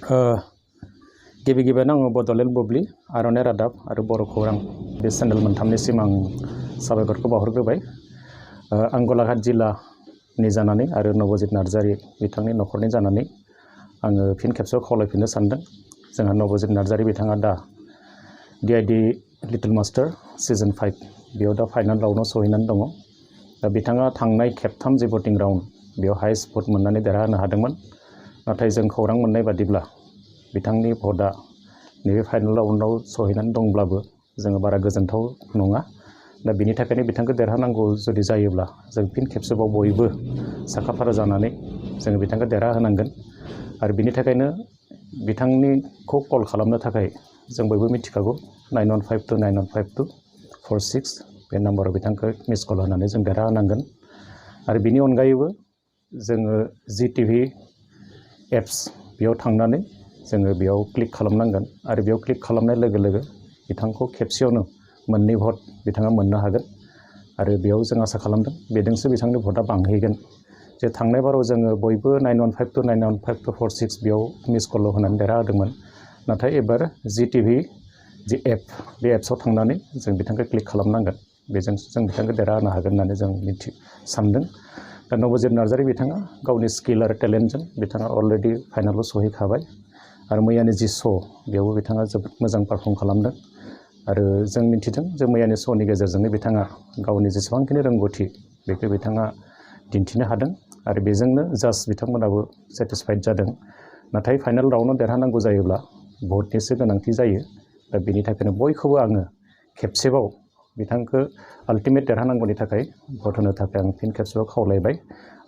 गिबि गिबियावनो आङो बड'लेण्ड बुब्लि आर'नाइ रादाब आरो बर' खौरां बे चेनेल मोनथामनिसिम आं साबायखरखौ बावहरग्रोबाय। आं गलाघाट जिल्लानि जानानै आरो नबजित नार्जारि बिथांनि न'खरनि जानानै आङो फिन खेबसेयाव खावलायफिननो सानदों। जोंहा नबजित नार्जारि बिथाङा दा DID लिटिल मास्टार सिजन 5 बेयाव दा फाइनाल राउन्डआव सहैनानै दङ। दा बिथाङा थांनाय खेबथाम जि भटिं राउन्ड बेयाव हाइस्ट भट मोननानै देरहानो हादोंमोन। नाथाय जों खौरां मोननाय बादिब्ला बिथांनि भटआ नैबे फाइनाल राउन्डआव सहैनानै दंब्लाबो जोङो बारा गोजोनथाव नङा। दा बिनि थाखायनो बिथांखौ देरहानांगौ जुदि जायोब्ला जों फिन खेबसेबाव बयबो साखाफारा जानानै जोङो बिथांखौ देरहाहोनांगोन। आरो बिनि थाखायनो बिथांनिखौ कल खालामनो थाखाय जों बयबो मिथिखागौ 9152915246 बे नाम्बाराव बिथांखौ मिस कल होनानै जों देरहाहोनांगोन। आरो बिनि अनगायैबो जोङो ZEE TV एप्स बेयाव थांनानै जोङो बेयाव क्लिक खालामनांगोन। आरो बेयाव क्लिक खालामनाय लोगो लोगो बिथांखौ खेबसेयावनो 2 भट बिथाङा मोननो हागोन। आरो बेयाव जों आसा खालामदों बेजोंसो बिथांनि भटआ बांहैगोन। जे थांनाय बाराव जोङो बयबो 9152915246 बेयाव मिस कल होनानै देरहाहोदोंमोन। नाथाय एबार ZEE TV जि एप बे एप्सआव थांनानै जों बिथांखौ क्लिक खालामनांगोन। बेजोंसो जों बिथांखौ देरहाहोनो हागोन होननानै जों सानदों। दा नबजित नार्जारि बिथाङा गावनि स्किल आरो टेलेन्टजों बिथाङा अलरेडि फाइनालाव सहैखाबाय। आरो मैयानि जि श' बेयावबो बिथाङा जोबोद मोजां पारफर्म खालामदों। आरो जों मिथिदों जे मैयानि श'नि गेजेरजोंनो बिथाङा गावनि जेसेबांखिनि रोंगौथि बेखौ बिथाङा दिन्थिनो हादों। आरो बेजोंनो जाज बिथांमोनाबो सेटिसफाइड जादों। नाथाय फाइनाल राउन्डआव देरहानांगौ जायोब्ला भटनिसो गोनांथि जायो। दा बेनि थाखायनो बयखौबो आङो खेबसेबाव बिथांखौ आल्टिमेट देरहानांगौनि थाखाय भट होनो थाखाय आं फिन खेबसेबाव खावलायबाय।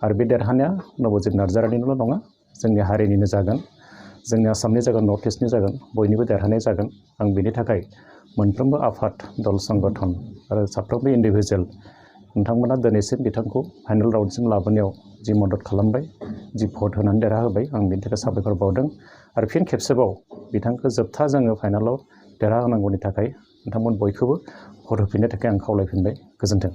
आरो बे देरहानाया नबजित नार्जारिनिल' नङा, जोंनि हारिनिनो जागोन, जोंनि आसामनि जागोन, नर्थ इस्टनि जागोन, बयनिबो देरहानाय जागोन। आं बेनि थाखाय मोनफ्रोमबो आफाद, दल, संगठन आरो साफ्रोमबो इन्डिभिजुवेल नोंथांमोना दिनैसिम बिथांखौ फाइनाल राउन्डसिम लाबोनायाव जि मदद खालामबाय, जि भट होनानै देरहाहोबाय, आं बेनि थाखाय साबायखर बावदों। आरो फिन खेबसेबाव बिथांखौ जोबथा जोङो फाइनालाव देरहाहोनांगौनि थाखाय नोंथांमोन बयखौबो भट होफिननो थाखाय आं खावलायफिनबाय। गोजोन्थों।